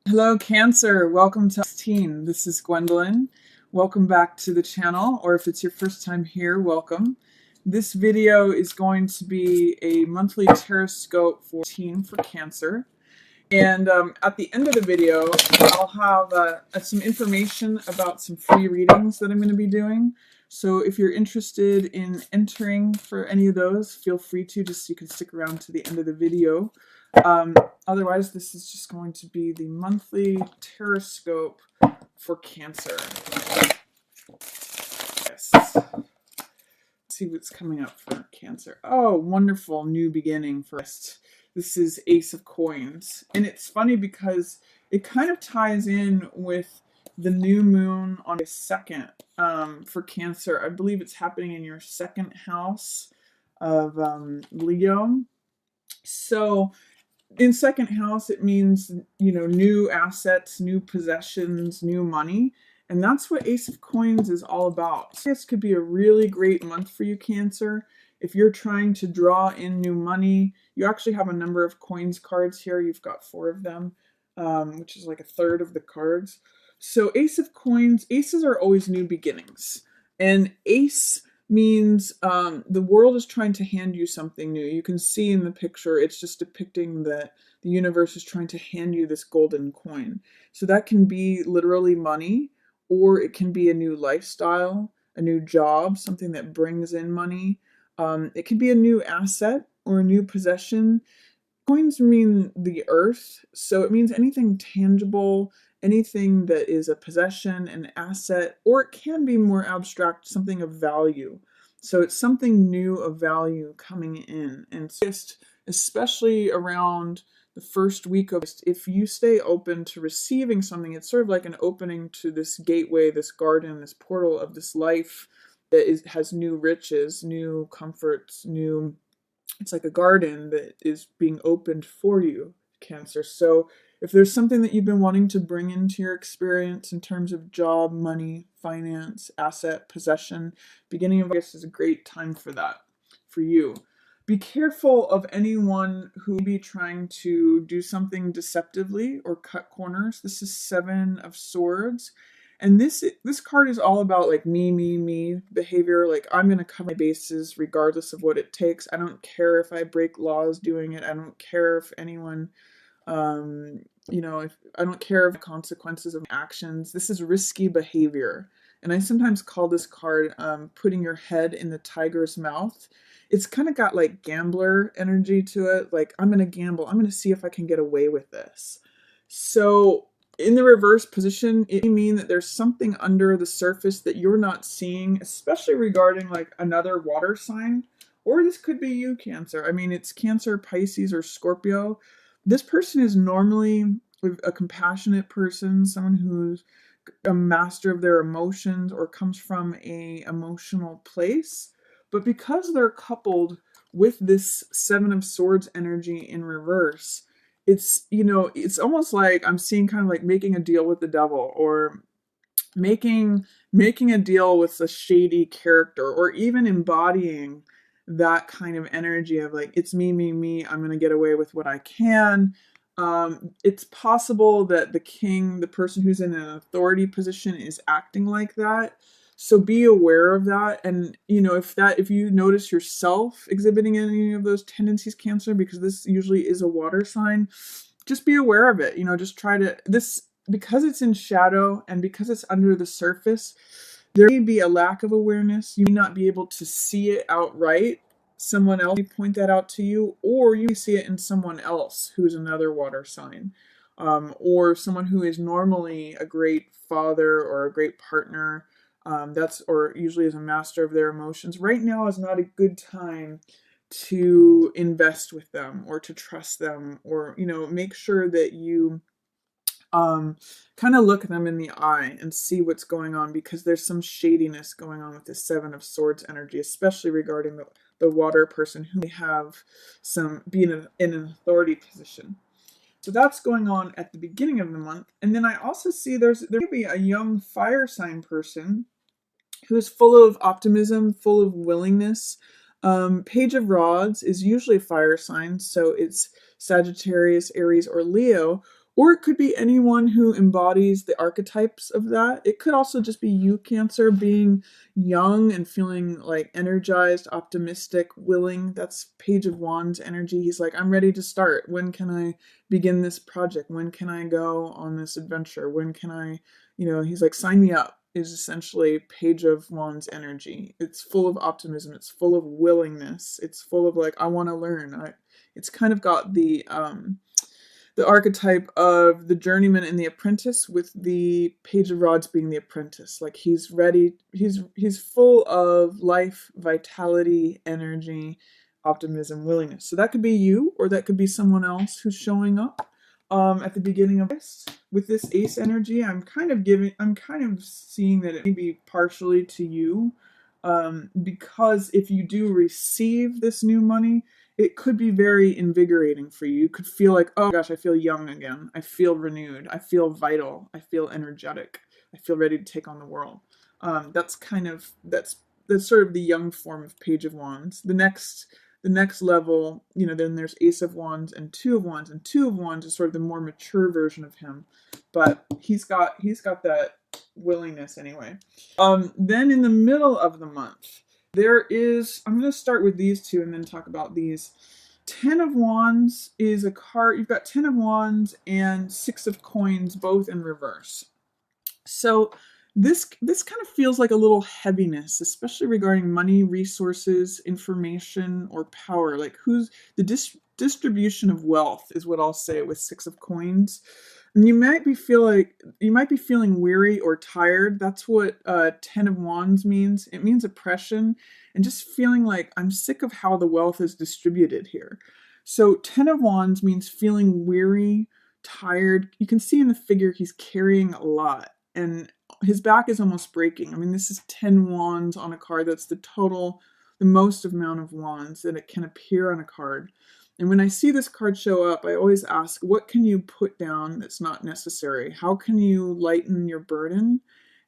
Hello, Cancer. Welcome to 16. This is Gwendolyn. Welcome back to the channel, or if it's your first time here, welcome. This video is going to be a monthly Terrascope for Cancer. And at the end of the video, I'll have some information about some free readings that I'm going to be doing. So if you're interested in entering for any of those, feel free to, just so you can stick around to the end of the video. Otherwise, this is just going to be the monthly Terrascope for Cancer. Yes. Let's see what's coming up for Cancer. Oh, wonderful new beginning for us. This is Ace of Coins. And it's funny because it kind of ties in with the new moon on the 2nd for Cancer. I believe it's happening in your 2nd house of Leo. So in 2nd house, it means, new assets, new possessions, new money. And that's what Ace of Coins is all about. This could be a really great month for you, Cancer. If you're trying to draw in new money, you actually have a number of coins cards here. You've got 4 of them, which is like a third of the cards. So Ace of Coins, aces are always new beginnings. And ace means the world is trying to hand you something new. You can see in the picture, it's just depicting that the universe is trying to hand you this golden coin. So that can be literally money, or it can be a new lifestyle, a new job, something that brings in money. It could be a new asset or a new possession. Coins mean the earth, so it means anything tangible, anything that is a possession, an asset, or it can be more abstract, something of value. So it's something new of value coming in. And just especially around the first week of, if you stay open to receiving something, it's sort of like an opening to this gateway, this garden, this portal of this life that has new riches, new comforts, it's like a garden that is being opened for you, Cancer. So if there's something that you've been wanting to bring into your experience in terms of job, money, finance, asset, possession, beginning of August is a great time for that, for you. Be careful of anyone who may be trying to do something deceptively or cut corners. This is 7 of Swords. And this card is all about like me behavior. Like, I'm going to cover my bases regardless of what it takes. I don't care if I break laws doing it. I don't care if anyone, if I don't care of the consequences of actions. This is risky behavior. And I sometimes call this card putting your head in the tiger's mouth. It's kind of got like gambler energy to it. Like, I'm going to gamble. I'm going to see if I can get away with this. So in the reverse position, it may mean that there's something under the surface that you're not seeing, especially regarding like another water sign. Or this could be you, Cancer. I mean, it's Cancer, Pisces, or Scorpio. This person is normally a compassionate person, someone who's a master of their emotions or comes from a emotional place. But because they're coupled with this 7 of Swords energy in reverse, it's almost like I'm seeing kind of like making a deal with the devil, or making a deal with a shady character, or even embodying that kind of energy of like, it's me, I'm going to get away with what I can. It's possible that the king, the person who's in an authority position, is acting like that. So be aware of that. And if you notice yourself exhibiting any of those tendencies, Cancer, because this usually is a water sign, just be aware of it. Just try to, because it's in shadow and because it's under the surface, there may be a lack of awareness. You may not be able to see it outright. Someone else may point that out to you, or you may see it in someone else who's another water sign, or someone who is normally a great father or a great partner. Or usually is a master of their emotions. Right now is not a good time to invest with them or to trust them, or make sure that you kind of look them in the eye and see what's going on, because there's some shadiness going on with this 7 of Swords energy, especially regarding the water person who may have be in an authority position. So that's going on at the beginning of the month. And then I also see there may be a young fire sign person who is full of optimism, full of willingness. Page of Rods is usually fire signs, so it's Sagittarius, Aries, or Leo. Or it could be anyone who embodies the archetypes of that. It could also just be you, Cancer, being young and feeling like energized, optimistic, willing. That's Page of Wands energy. He's like, I'm ready to start. When can I begin this project? When can I go on this adventure? When can I, he's like, sign me up, is essentially Page of Wands energy. It's full of optimism. It's full of willingness. It's full of like, I want to learn. It's kind of got the archetype of the journeyman and the apprentice, with the Page of Rods being the apprentice. Like, he's ready, he's full of life, vitality, energy, optimism, willingness. So that could be you, or that could be someone else who's showing up at the beginning of this. With this ace energy, I'm kind of seeing that it may be partially to you, because if you do receive this new money, it could be very invigorating for you. You could feel like, oh gosh, I feel young again. I feel renewed. I feel vital. I feel energetic. I feel ready to take on the world. That's sort of the young form of Page of Wands. The next level, then there's Ace of Wands and Two of Wands, and Two of Wands is sort of the more mature version of him, but he's got that willingness anyway. Then in the middle of the month, I'm going to start with these two and then talk about these. Ten of Wands is a card. You've got Ten of Wands and Six of Coins, both in reverse. So this kind of feels like a little heaviness, especially regarding money, resources, information, or power. Like, who's the distribution of wealth is what I'll say with Six of Coins. And you might be feeling weary or tired. That's what Ten of Wands means. It means oppression and just feeling like, I'm sick of how the wealth is distributed here. So Ten of Wands means feeling weary, tired. You can see in the figure he's carrying a lot, and his back is almost breaking. I mean, this is 10 wands on a card. That's the most amount of wands that it can appear on a card. And when I see this card show up, I always ask, what can you put down that's not necessary? How can you lighten your burden?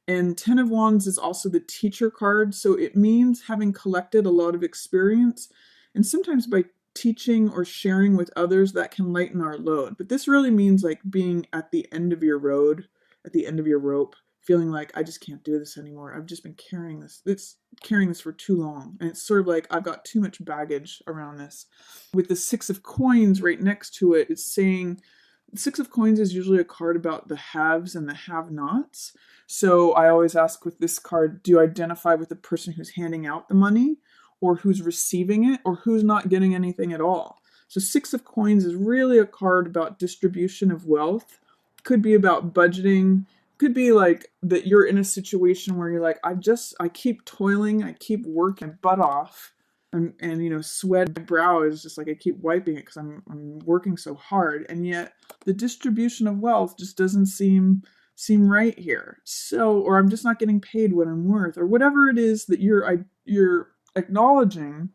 And Ten of Wands is also the teacher card. So it means having collected a lot of experience. And sometimes by teaching or sharing with others, that can lighten our load. But this really means like being at the end of your road, at the end of your rope, feeling like, I just can't do this anymore. I've just been carrying this for too long. And it's sort of like, I've got too much baggage around this. With the Six of Coins right next to it, it's saying, Six of Coins is usually a card about the haves and the have-nots. So I always ask with this card, do you identify with the person who's handing out the money, or who's receiving it, or who's not getting anything at all? So Six of Coins is really a card about distribution of wealth. Could be about budgeting. Could be like that you're in a situation where you're like, I keep toiling, I keep working my butt off, and sweat, my brow is just like, I keep wiping it because I'm working so hard, and yet the distribution of wealth just doesn't seem right here. So, or I'm just not getting paid what I'm worth, or whatever it is that you're acknowledging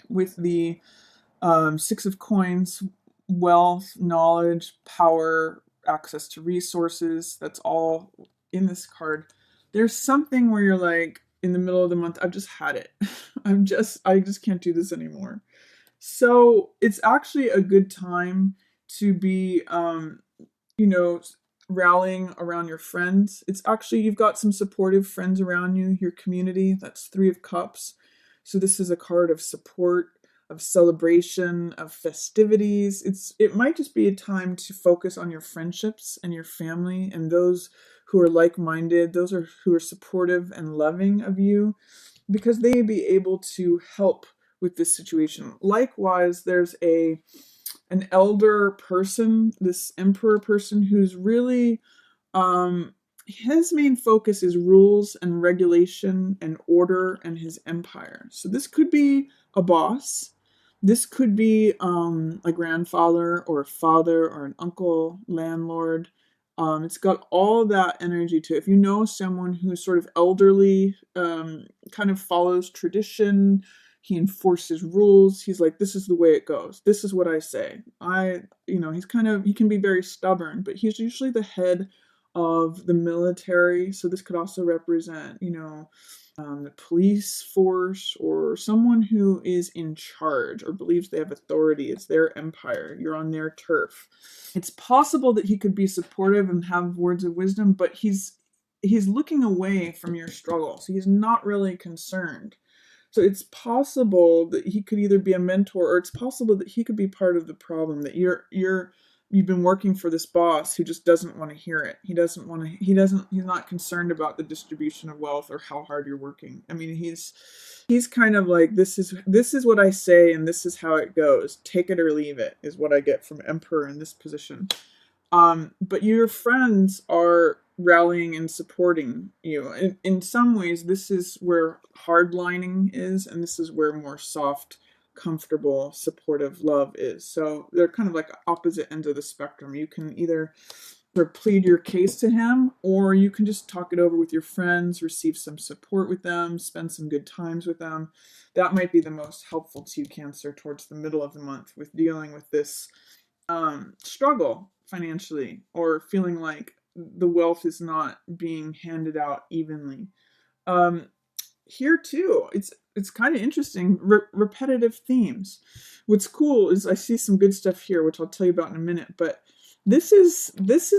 with the Six of Coins: wealth, knowledge, power, access to resources. That's all in this card. There's something where you're like, in the middle of the month, I've just had it. I just can't do this anymore. So it's actually a good time to be, rallying around your friends. It's actually, you've got some supportive friends around you, your community. That's Three of Cups. So this is a card of support, of celebration, of festivities. It might just be a time to focus on your friendships and your family and those who are like-minded, who are supportive and loving of you, because they may be able to help with this situation. Likewise, there's an elder person, this emperor person, who's really his main focus is rules and regulation and order and his empire. So this could be a boss. This could be a grandfather or a father or an uncle, landlord. It's got all that energy to it. If you know someone who's sort of elderly, kind of follows tradition, he enforces rules. He's like, this is the way it goes. This is what I say. He can be very stubborn, but he's usually the head of the military. So this could also represent, the police force, or someone who is in charge or believes they have authority. It's their empire. You're on their turf. It's possible that he could be supportive and have words of wisdom, but he's looking away from your struggle. So he's not really concerned. So it's possible that he could either be a mentor, or it's possible that he could be part of the problem, that you've been working for this boss who just doesn't want to hear it. He's not concerned about the distribution of wealth or how hard you're working. I mean, he's kind of like, this is what I say and this is how it goes. Take it or leave it is what I get from Emperor in this position. But your friends are rallying and supporting you. In some ways, this is where hardlining is, and this is where more soft, comfortable, supportive love is. So they're kind of like opposite ends of the spectrum. You can either sort of plead your case to him, or you can just talk it over with your friends, receive some support with them, spend some good times with them. That might be the most helpful to you, Cancer, towards the middle of the month with dealing with this struggle financially, or feeling like the wealth is not being handed out evenly. Here too, it's kind of interesting. Repetitive themes. What's cool is I see some good stuff here, which I'll tell you about in a minute. But this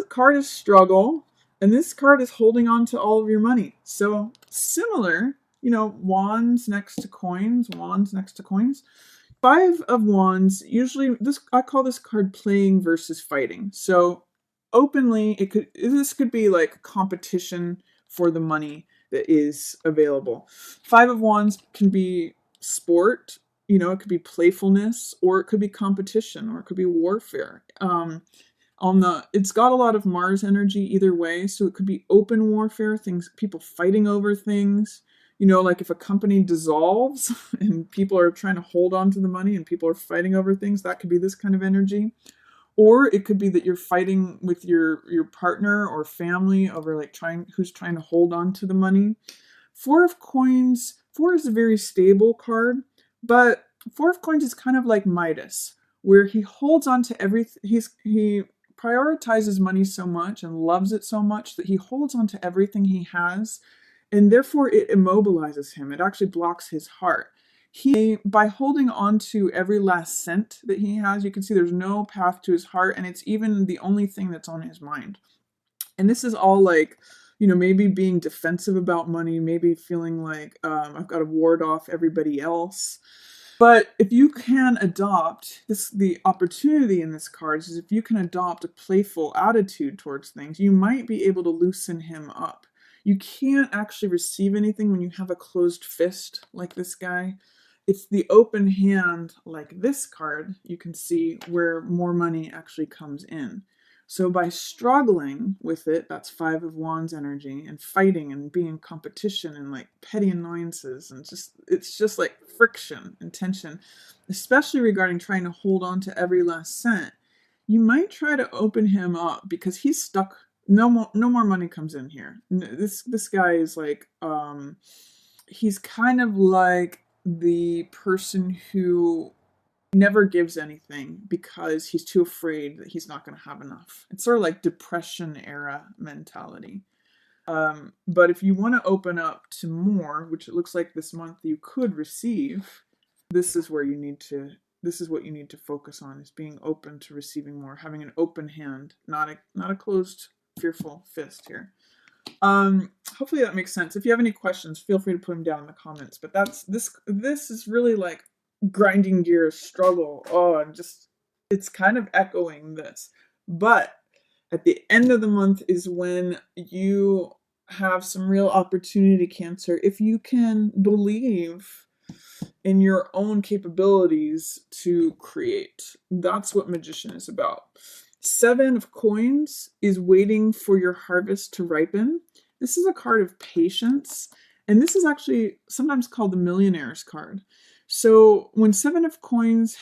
card is struggle, and this card is holding on to all of your money. So similar, wands next to coins, wands next to coins. Five of Wands, usually I call this card playing versus fighting. So openly, this could be like competition for the money that is available. Five of Wands can be sport, it could be playfulness, or it could be competition, or it could be warfare. It's got a lot of Mars energy either way, so it could be open warfare, people fighting over things. Like if a company dissolves and people are trying to hold on to the money and people are fighting over things, that could be this kind of energy. Or it could be that you're fighting with your partner or family over who's trying to hold on to the money. Four of Coins, 4 is a very stable card, but Four of Coins is kind of like Midas, where he holds on to everything. He prioritizes money so much and loves it so much that he holds on to everything he has, and therefore it immobilizes him. It actually blocks his heart. By holding on to every last cent that he has, you can see there's no path to his heart, and it's even the only thing that's on his mind. And this is all like, maybe being defensive about money, maybe feeling like I've got to ward off everybody else. But if you can adopt the opportunity in this card is if you can adopt a playful attitude towards things, you might be able to loosen him up. You can't actually receive anything when you have a closed fist like this guy. It's the open hand like this card, you can see where more money actually comes in. So by struggling with it, that's Five of Wands energy, and fighting and being in competition and like petty annoyances, and it's just like friction and tension, especially regarding trying to hold on to every last cent. You might try to open him up because he's stuck. No more money comes in here. This guy is like, he's kind of like the person who never gives anything because he's too afraid that he's not going to have enough. It's sort of like Depression era mentality. But if you want to open up to more, which it looks like this month you could receive, this is what you need to focus on, is being open to receiving more, having an open hand, not a closed, fearful fist here. Hopefully that makes sense. If you have any questions, feel free to put them down in the comments. But this is really like grinding gears, struggle. It's kind of echoing this. But at the end of the month is when you have some real opportunity, Cancer, if you can believe in your own capabilities to create. That's what Magician is about. 7 of Coins is waiting for your harvest to ripen. This is a card of patience, and this is actually sometimes called the Millionaire's card. So when 7 of Coins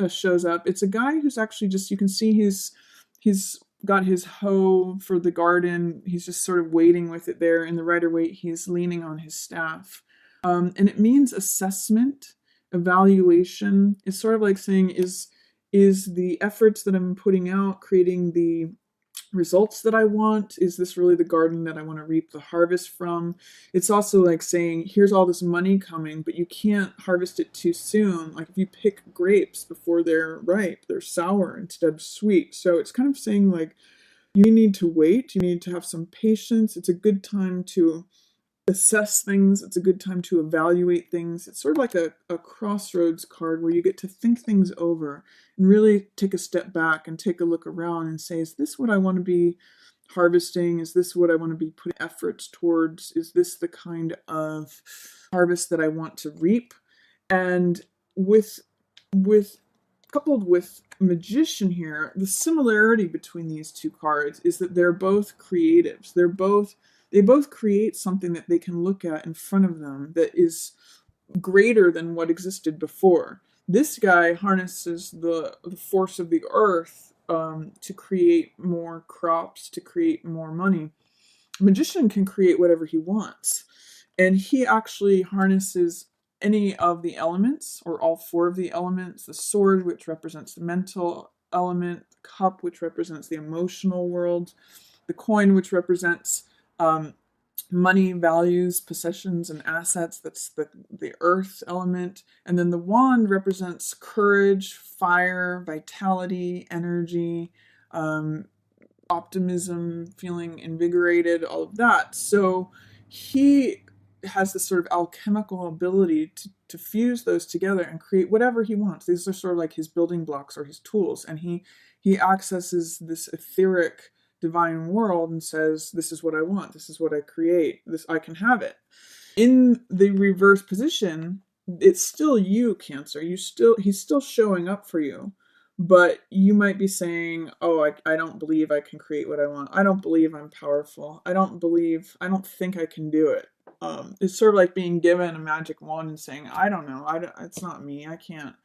shows up, it's a guy who's actually you can see he's got his hoe for the garden. He's just sort of waiting with it there. In the Rider-Waite, he's leaning on his staff. And it means assessment, evaluation. It's sort of like saying, is the efforts that I'm putting out creating the results that I want? Is this really the garden that I want to reap the harvest from? It's also like saying, here's all this money coming, but you can't harvest it too soon. Like if you pick grapes before they're ripe, they're sour instead of sweet. So it's kind of saying like, you need to wait, you need to have some patience. It's a good time to assess things. It's a good time to evaluate things. It's sort of like a crossroads card where you get to think things over and really take a step back and take a look around and say, is this what I want to be harvesting? Is this what I want to be putting efforts towards? Is this the kind of harvest that I want to reap? And with coupled with Magician here, the similarity between these two cards is that they're both creatives. They both create something that they can look at in front of them that is greater than what existed before. This guy harnesses the force of the earth to create more crops, to create more money. Magician can create whatever he wants, and he actually harnesses any of the elements, or all four of the elements: the sword, which represents the mental element; the cup, which represents the emotional world; the coin, which represents money, values, possessions, and assets. That's the earth element. And then the wand represents courage, fire, vitality, energy, optimism, feeling invigorated, all of that. So he has this sort of alchemical ability to fuse those together and create whatever he wants. These are sort of like his building blocks or his tools. And he accesses this etheric divine world and says, this is what I want, this is what I create, this I can have it. In the reverse position, it's still you, Cancer. He's still showing up for you, but you might be saying, oh, I don't believe I can create what I want. I don't believe I'm powerful. I don't think I can do it. It's sort of like being given a magic wand and saying, I don't know, it's not me, I can't,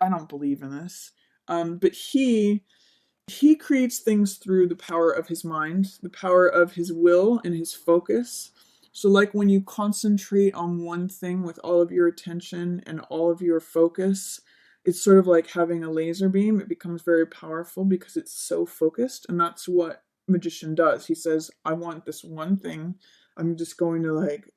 I don't believe in this. But he creates things through the power of his mind, the power of his will and his focus. So like when you concentrate on one thing with all of your attention and all of your focus, it's sort of like having a laser beam. It becomes very powerful because it's so focused, and that's what Magician does. He says, I want this one thing. I'm just going to like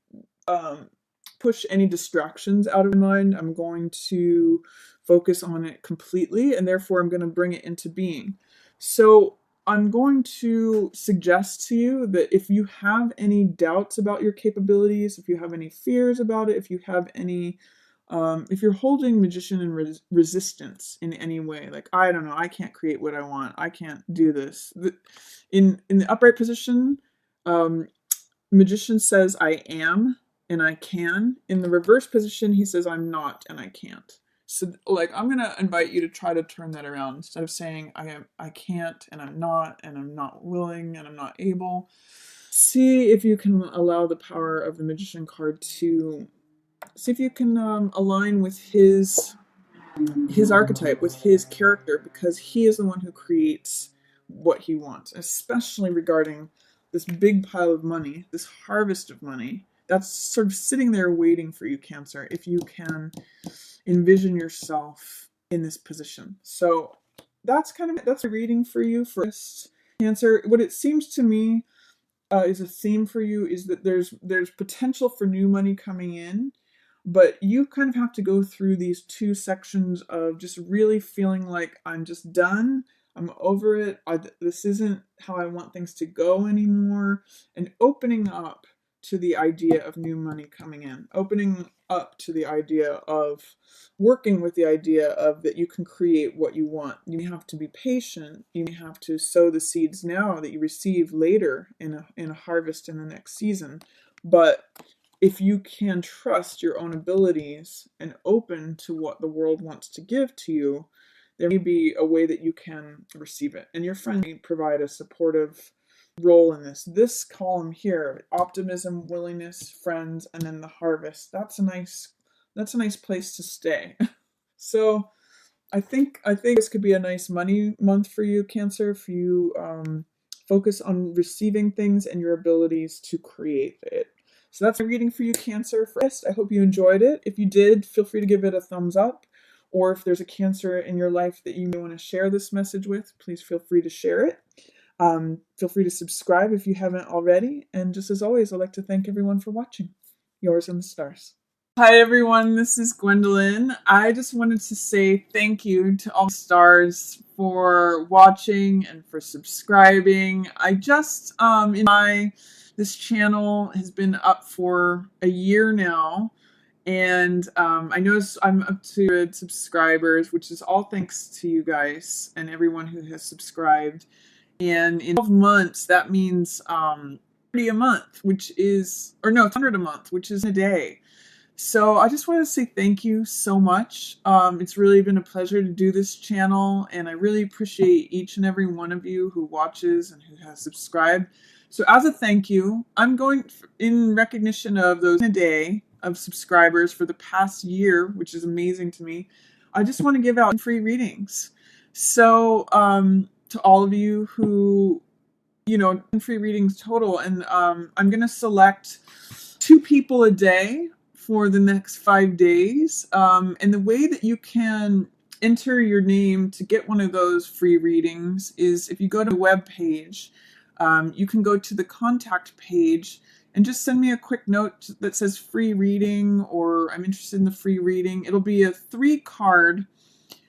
push any distractions out of my mind. I'm going to focus on it completely, and therefore I'm going to bring it into being. So I'm going to suggest to you that if you have any doubts about your capabilities, if you have any fears about it, if you have any, if you're holding Magician in resistance in any way, like, I don't know, I can't create what I want, I can't do this. In the upright position, Magician says, I am and I can. In the reverse position, he says, I'm not and I can't. So like, I'm going to invite you to try to turn that around. Instead of saying I can't and I'm not willing and I'm not able. See if you can allow the power of the Magician card to, see if you can align with his archetype, with his character, because he is the one who creates what he wants, especially regarding this big pile of money, this harvest of money that's sort of sitting there waiting for you, Cancer, if you can envision yourself in this position. So that's a reading for you for Cancer. What it seems to me is a theme for you is that there's potential for new money coming in, but you kind of have to go through these two sections of just really feeling like, I'm just done, I'm over it, this isn't how I want things to go anymore, and opening up to the idea of new money coming in, opening up to the idea of working with the idea of that you can create what you want. You have to be patient. You have to sow the seeds now that you receive later in a harvest in the next season. But if you can trust your own abilities and open to what the world wants to give to you, there may be a way that you can receive it. And your friend may provide a supportive role in this. This column here, optimism, willingness, friends, and then the harvest. That's a nice place to stay. So I think this could be a nice money month for you, Cancer, if you focus on receiving things and your abilities to create it. So that's my reading for you, Cancer. First, I hope you enjoyed it. If you did, feel free to give it a thumbs up. Or if there's a Cancer in your life that you may want to share this message with, please feel free to share it. Feel free to subscribe if you haven't already. And just as always, I'd like to thank everyone for watching. Yours in the stars. Hi everyone, this is Gwendolyn. I just wanted to say thank you to all the stars for watching and for subscribing. I just this channel has been up for a year now, and I noticed I'm up to 100 subscribers, which is all thanks to you guys and everyone who has subscribed. And in 12 months, that means 30 a month, which is, or no, it's 100 a month, which is a day. So I just want to say thank you so much. It's really been a pleasure to do this channel, and I really appreciate each and every one of you who watches and who has subscribed. So as a thank you, I'm going, in recognition of those a day of subscribers for the past year, which is amazing to me, I just want to give out free readings. So to all of you who, free readings total, and I'm going to select 2 people a day for the next 5 days. And the way that you can enter your name to get one of those free readings is if you go to the web page, you can go to the contact page and just send me a quick note that says free reading, or I'm interested in the free reading. It'll be a 3-card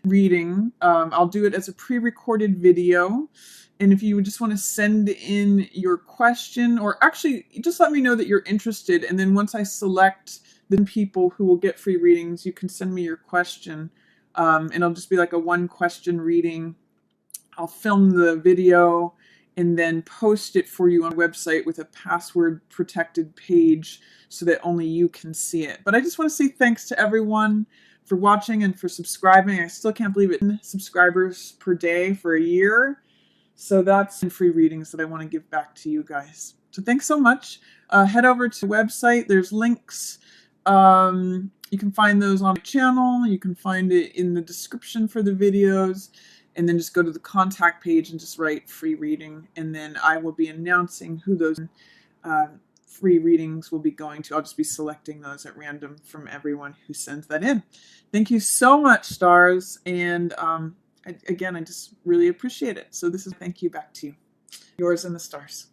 reading. I'll do it as a pre-recorded video. And if you just want to send in your question, or actually just let me know that you're interested, and then once I select the people who will get free readings, you can send me your question, and it'll just be like a 1-question reading. I'll film the video and then post it for you on a website with a password protected page so that only you can see it. But I just want to say thanks to everyone for watching and for subscribing. I still can't believe it. Subscribers per day for a year. So that's free readings that I want to give back to you guys. So thanks so much. Head over to the website. There's links. You can find those on my channel. You can find it in the description for the videos. And then just go to the contact page and just write free reading. And then I will be announcing who those free readings will be going to. I'll just be selecting those at random from everyone who sends that in. Thank you so much, stars. And again, I just really appreciate it. So this is thank you back to you. Yours in the stars.